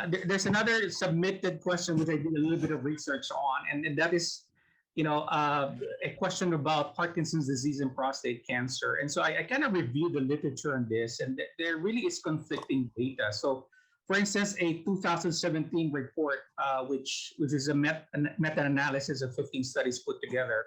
there's another submitted question which I did a little bit of research on, and that is, a question about Parkinson's disease and prostate cancer. And so I kind of reviewed the literature on this, and there really is conflicting data. So, for instance, a 2017 report, which is a meta-analysis of 15 studies put together,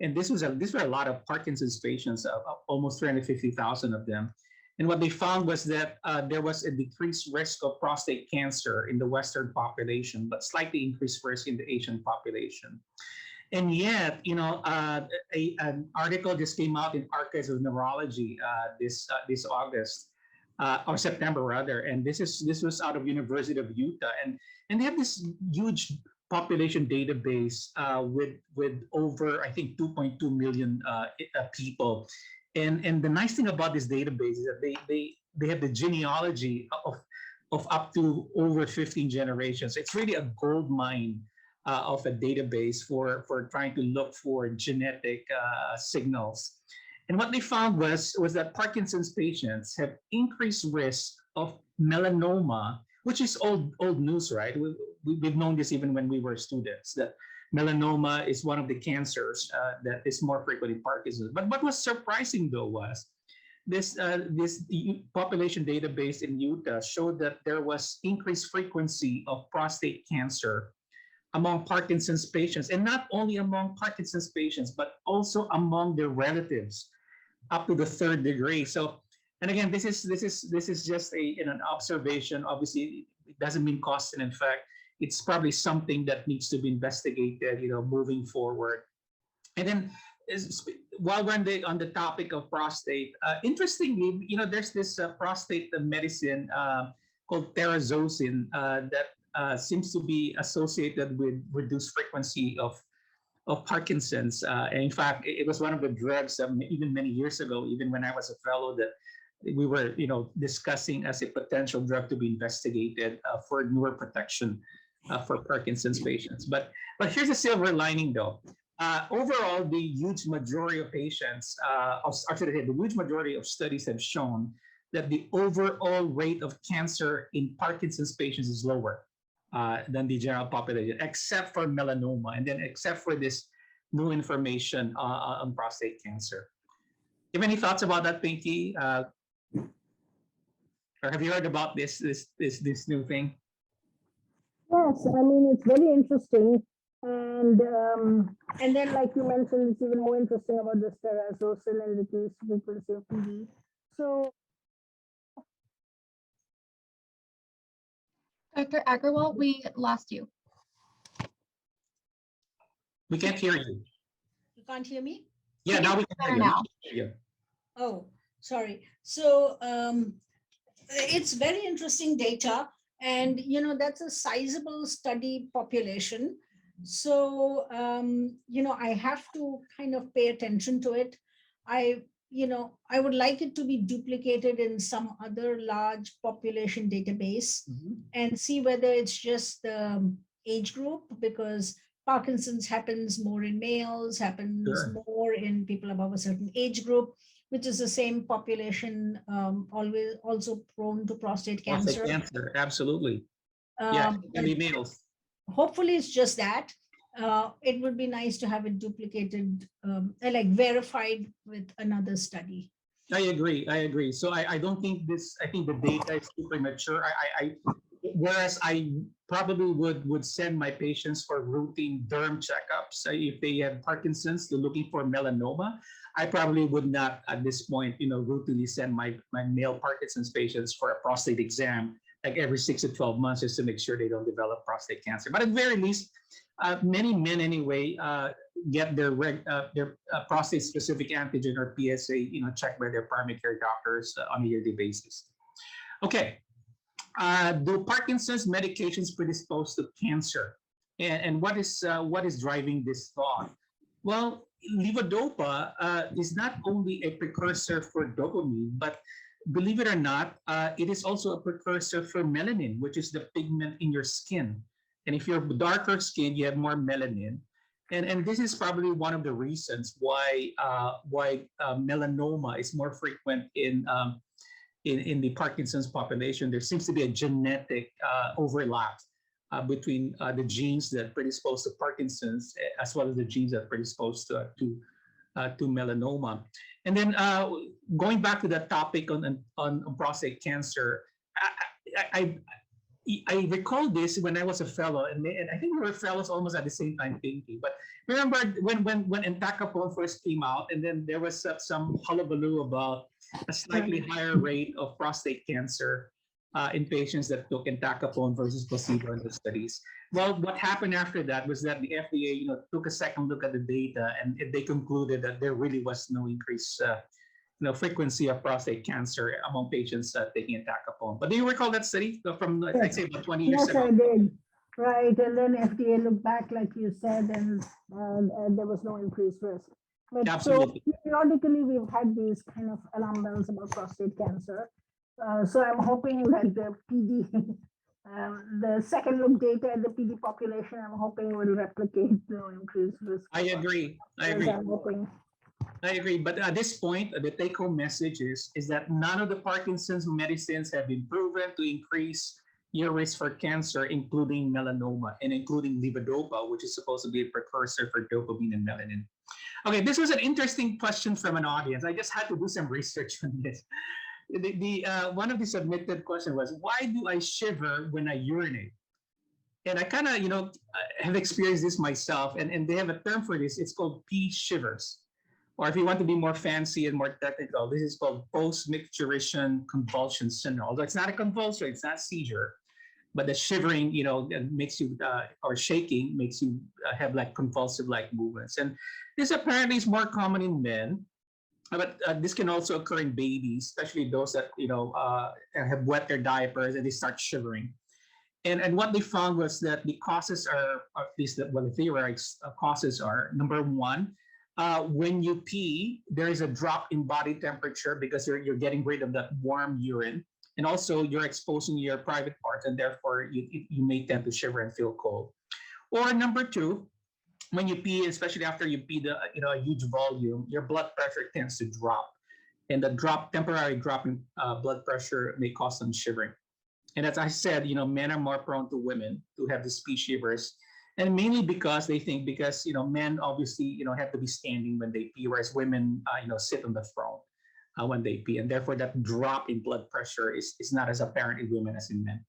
and these were a lot of Parkinson's patients, almost 350,000 of them. And what they found was that there was a decreased risk of prostate cancer in the Western population, but slightly increased risk in the Asian population. And yet, an article just came out in Archives of Neurology this August, or September rather, and this was out of University of Utah, and they have this huge population database with over, I think, 2.2 million people. And the nice thing about this database is that they have the genealogy of up to over 15 generations. It's really a gold mine of a database for trying to look for genetic signals. And what they found was that Parkinson's patients have increased risk of melanoma, which is old news, right? We've known this even when we were students, that melanoma is one of the cancers that is more frequent in Parkinson's. But what was surprising though was this population database in Utah showed that there was increased frequency of prostate cancer among Parkinson's patients, and not only among Parkinson's patients, but also among their relatives up to the third degree. So, and again, this is just an observation. Obviously, it doesn't mean cause and effect. It's probably something that needs to be investigated, moving forward. And then, while we're on the topic of prostate, interestingly, there's this prostate medicine called terazosin that seems to be associated with reduced frequency of Parkinson's. And in fact, it was one of the drugs even many years ago, even when I was a fellow, that we were, discussing as a potential drug to be investigated for neuroprotection for Parkinson's patients. But here's a silver lining, though. Overall, the huge majority of patients, actually, the huge majority of studies have shown that the overall rate of cancer in Parkinson's patients is lower than the general population, except for melanoma, and then except for this new information on prostate cancer. Do you have any thoughts about that, Pinky? Or have you heard about this new thing? Yes, I mean, it's very interesting. And then, like you mentioned, it's even more interesting about the terazosin and reduced frequency of PD. So, Dr. Agarwal, we lost you. We can't hear you. You can't hear me? Yeah, now we can hear you. Now. Yeah. Oh, sorry. So it's very interesting data, and that's a sizable study population. So I have to kind of pay attention to it. I would like it to be duplicated in some other large population database and see whether it's just the age group, because Parkinson's happens more in males, happens more in people above a certain age group, which is the same population, always also prone to prostate cancer. Prostate cancer, absolutely. Yeah, can be males. Hopefully it's just that. It would be nice to have it duplicated, like verified with another study. I agree. So I don't think I think the data is too premature. Whereas I probably would send my patients for routine derm checkups. If they have Parkinson's, they're looking for melanoma, I probably would not at this point, routinely send my male Parkinson's patients for a prostate exam like every 6 to 12 months just to make sure they don't develop prostate cancer. But at the very least, many men anyway get their prostate-specific antigen or PSA, checked by their primary care doctors on a yearly basis. Okay, do Parkinson's medications predispose to cancer? And what is driving this thought? Well, levodopa is not only a precursor for dopamine, but believe it or not, it is also a precursor for melanin, which is the pigment in your skin. And if you're darker skin, you have more melanin. And this is probably one of the reasons why melanoma is more frequent in in the Parkinson's population, there seems to be a genetic overlap between the genes that predispose to Parkinson's as well as the genes that predispose to melanoma. And then going back to that topic on prostate cancer, I, I recall this when I was a fellow, and I think we were fellows almost at the same time thinking. But remember when entacapone first came out, and then there was some hullabaloo about a slightly higher rate of prostate cancer in patients that took entacapone versus placebo in the studies. Well, what happened after that was that the FDA, took a second look at the data, and they concluded that there really was no increase frequency of prostate cancer among patients taking entacapone. But do you recall that study from, I'd say, about 20 years Yes, ago? I did. Right, and then FDA looked back, like you said, and there was no increased risk. But Absolutely. so periodically, we've had these kind of alarm bells about prostate cancer. So I'm hoping that the PD, the second look data at the PD population, I'm hoping will replicate the increased risk. I agree. I'm hoping. I agree. But at this point, the take-home message is that none of the Parkinson's medicines have been proven to increase your risk for cancer, including melanoma and including levodopa, which is supposed to be a precursor for dopamine and melanin. Okay, this was an interesting question from an audience. I just had to do some research on this. One of the submitted question was, why do I shiver when I urinate? And I kind of, have experienced this myself, and they have a term for this. It's called pee shivers. Or if you want to be more fancy and more technical, this is called post-micturition convulsion syndrome. Although it's not a convulsion, it's not seizure, but the shivering, that makes you, or shaking makes you have like convulsive-like movements. And this apparently is more common in men, but this can also occur in babies, especially those that, have wet their diapers and they start shivering. And what they found was that the causes are, or at least what the theorized causes are, number one, when you pee, there is a drop in body temperature because you're getting rid of that warm urine. And also you're exposing your private parts, and therefore you may tend to shiver and feel cold. Or number two, when you pee, especially after you pee a huge volume, your blood pressure tends to drop. And the temporary drop in blood pressure may cause some shivering. And as I said, men are more prone to women to have these pee shivers. And mainly because they think men obviously, have to be standing when they pee, whereas women, sit on the throne when they pee. And therefore that drop in blood pressure is not as apparent in women as in men.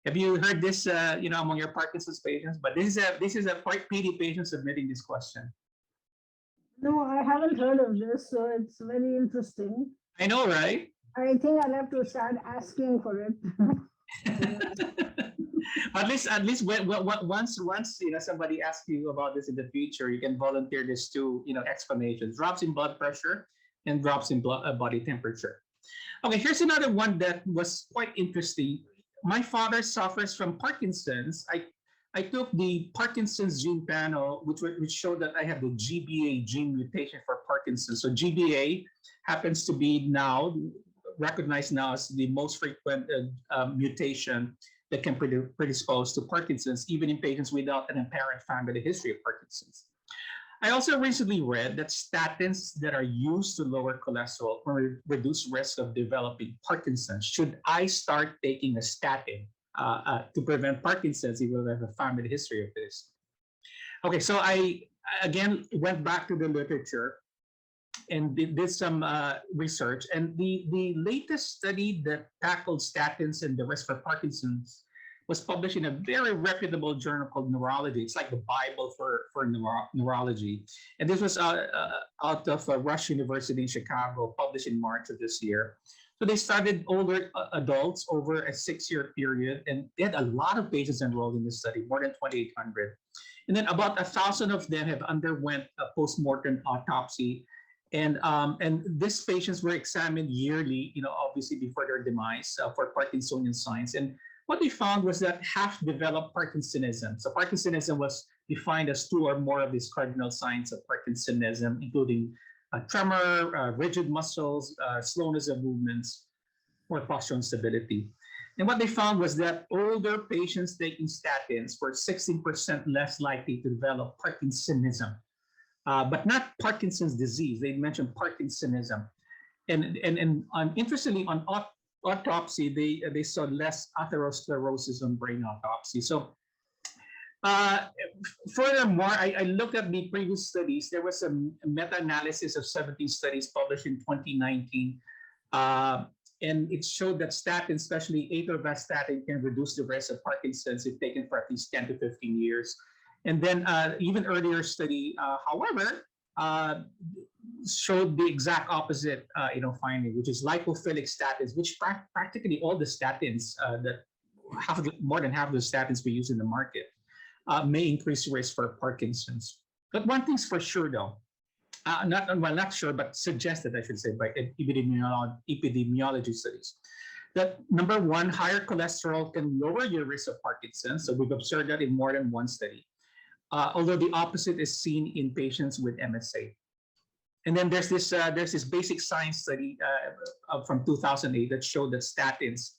Have you heard this, among your Parkinson's patients? But this is a PD patient submitting this question. No, I haven't heard of this, so it's very interesting. I know, right? I think I'll have to start asking for it. at least once somebody asks you about this in the future, you can volunteer this to explanations: drops in blood pressure and drops in body temperature. Okay, here's another one that was quite interesting. My father suffers from Parkinson's. I took the Parkinson's gene panel, which showed that I have the GBA gene mutation for Parkinson's. So GBA happens to be now recognized now as the most frequent mutation that can predispose to Parkinson's, even in patients without an apparent family history of Parkinson's. I also recently read that statins that are used to lower cholesterol can reduce risk of developing Parkinson's. Should I start taking a statin to prevent Parkinson's, even if I have a family history of this? Okay, so I again went back to the literature and did some research, and the latest study that tackled statins and the risk for Parkinson's was published in a very reputable journal called Neurology. It's like the Bible for neurology. And this was out of Rush University in Chicago, published in March of this year. So they started older adults over a 6-year period, and they had a lot of patients enrolled in this study, more than 2,800. And then about 1,000 of them have underwent a post-mortem autopsy. And these patients were examined yearly, obviously before their demise for Parkinsonian signs. And what they found was that half developed Parkinsonism. So Parkinsonism was defined as 2 or more of these cardinal signs of Parkinsonism, including tremor, rigid muscles, slowness of movements, or postural instability. And what they found was that older patients taking statins were 16% less likely to develop Parkinsonism, but not Parkinson's disease. They mentioned Parkinsonism. Interestingly, on autopsy, they saw less atherosclerosis on brain autopsy. So uh, furthermore, I looked at the previous studies. There was a meta-analysis of 17 studies published in 2019. And it showed that statins, especially atorvastatin, can reduce the risk of Parkinson's if taken for at least 10 to 15 years. And then even earlier study, however, uh, showed the exact opposite, finding, which is lipophilic statins, which practically all the statins that more than half of the statins we use in the market may increase risk for Parkinson's. But one thing's for sure, though, not sure, but suggested, I should say, by epidemiology studies, that number one, higher cholesterol can lower your risk of Parkinson's. So we've observed that in more than one study, although the opposite is seen in patients with MSA. And then there's this basic science study from 2008 that showed that statins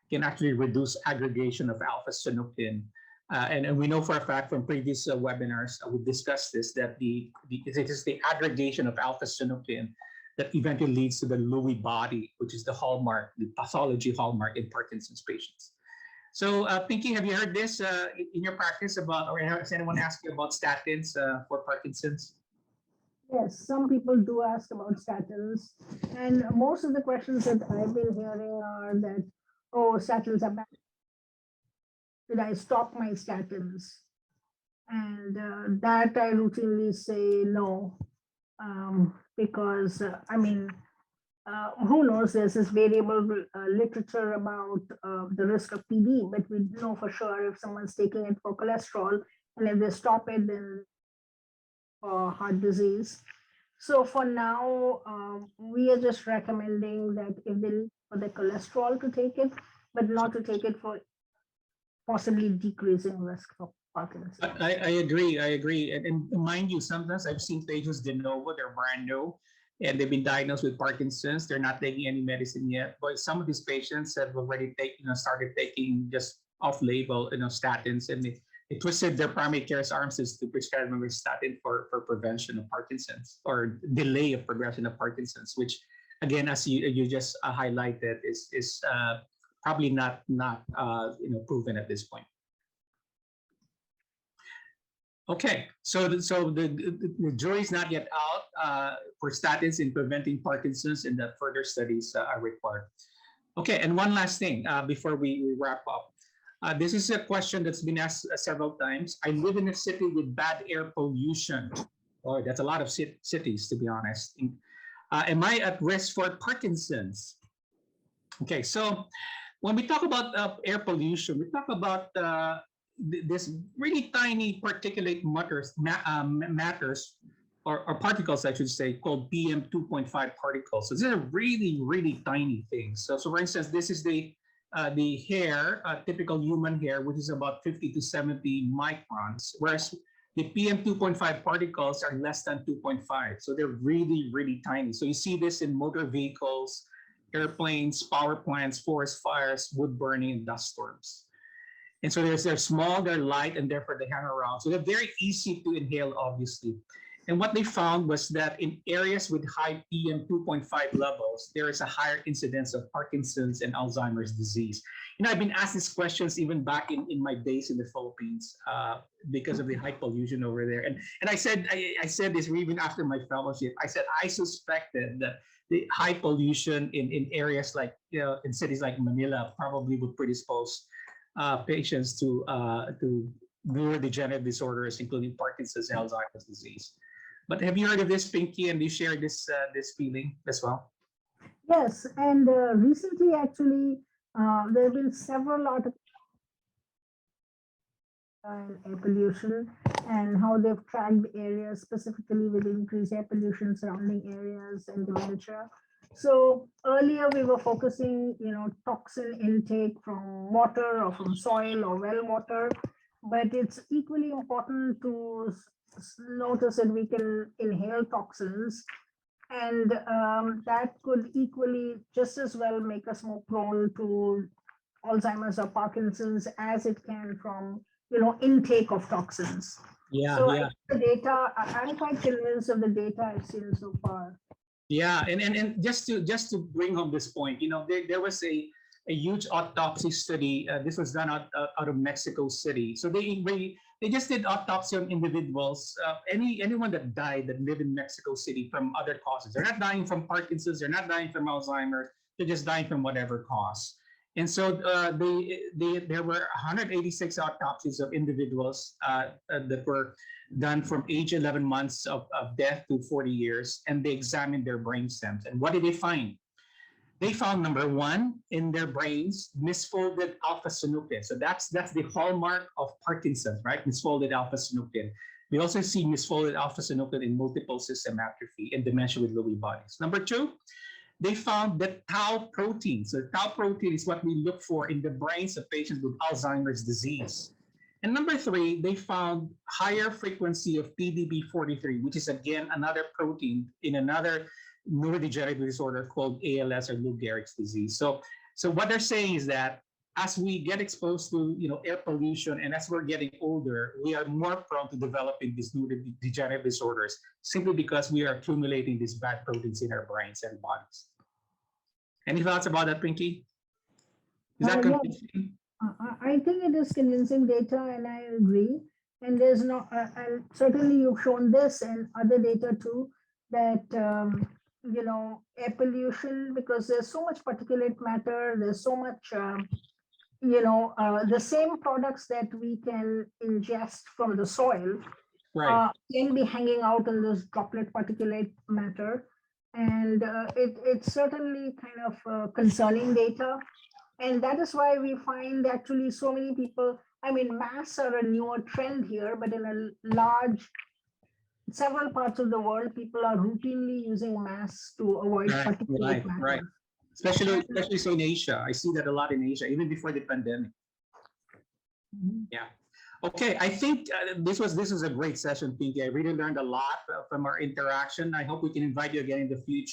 can actually reduce aggregation of alpha-synuclein. And we know for a fact from previous webinars, we discussed this, that it is the aggregation of alpha-synuclein that eventually leads to the Lewy body, which is the hallmark, the pathology hallmark in Parkinson's patients. So Pinky, have you heard this in your practice about, or has anyone asked you about statins for Parkinson's? Yes, some people do ask about statins, and most of the questions that I've been hearing are that, oh, statins are bad. Should I stop my statins? And that I routinely say no, because who knows? There's this variable literature about the risk of PD, but we know for sure if someone's taking it for cholesterol, and if they stop it, then for heart disease. So for now, we are just recommending that if they need for the cholesterol to take it, but not to take it for possibly decreasing risk for Parkinson's. I agree. And mind you, sometimes I've seen patients de novo, they're brand new, and they've been diagnosed with Parkinson's. They're not taking any medicine yet, but some of these patients have already started taking just off-label, statins, and they twisted their primary care's arms to prescribe them with statin for prevention of Parkinson's or delay of progression of Parkinson's, which, again, as you just highlighted, is probably not proven at this point. Okay, so the jury's not yet out for statins in preventing Parkinson's, and that further studies are required. Okay, and one last thing before we wrap up. This is a question that's been asked several times. I live in a city with bad air pollution. Oh, that's a lot of cities, to be honest. Am I at risk for Parkinson's? Okay, so when we talk about air pollution, we talk about this really tiny particulate matters or particles, I should say, called PM 2.5 particles. So these are really, really tiny things. So for instance, this is the hair, typical human hair, which is about 50 to 70 microns, whereas the PM 2.5 particles are less than 2.5. So they're really, really tiny. So you see this in motor vehicles, airplanes, power plants, forest fires, wood burning, and dust storms. And so they're small, they're light, and therefore they hang around. So they're very easy to inhale, obviously. And what they found was that in areas with high PM 2.5 levels, there is a higher incidence of Parkinson's and Alzheimer's disease. I've been asked these questions even back in my days in the Philippines because of the high pollution over there. And I said this even after my fellowship. I said I suspected that the high pollution in areas like, in cities like Manila probably would predispose patients to neurodegenerative disorders, including Parkinson's and Alzheimer's disease. But have you heard of this, Pinky, and do you share this feeling as well? Yes, and recently, actually, there have been several articles on air pollution and how they've tracked areas specifically with increased air pollution surrounding areas and dementia. So earlier we were focusing, toxin intake from water or from soil or well water, but it's equally important to notice that we can inhale toxins, and that could equally just as well make us more prone to Alzheimer's or Parkinson's as it can from intake of toxins. Yeah, so yeah. The data, I'm quite convinced of the data I've seen so far. Yeah, and just to bring home this point, there was a huge autopsy study. This was done out of Mexico City. So they just did autopsy on individuals, anyone that died that lived in Mexico City from other causes. They're not dying from Parkinson's. They're not dying from Alzheimer's. They're just dying from whatever cause. And so there were 186 autopsies of individuals that were done from age 11 months of death to 40 years, and they examined their brain stems. And what did they find? They found, number one, in their brains, misfolded alpha-synuclein. So that's the hallmark of Parkinson's, right? Misfolded alpha-synuclein. We also see misfolded alpha-synuclein in multiple system atrophy and dementia with Lewy bodies. Number two, they found that tau protein. So tau protein is what we look for in the brains of patients with Alzheimer's disease. And number three, they found higher frequency of PDB43, which is again another protein in another neurodegenerative disorder called ALS or Lou Gehrig's disease. So what they're saying is that as we get exposed to air pollution and as we're getting older, we are more prone to developing these neurodegenerative disorders simply because we are accumulating these bad proteins in our brains and bodies. Any thoughts about that, Pinky? Is that convincing? I think it is convincing data, and I agree. And there's no, certainly you've shown this and other data too, that, air pollution, because there's so much particulate matter, there's so much, the same products that we can ingest from the soil Right. can be hanging out in this droplet particulate matter. And it's certainly kind of concerning data. And that is why we find actually so many people, I mean, masks are a newer trend here, but in several parts of the world, people are routinely using masks to avoid particulate matter. Right. Especially so in Asia. I see that a lot in Asia, even before the pandemic. Yeah. Okay, I think this was a great session, Pinky. I really learned a lot from our interaction. I hope we can invite you again in the future.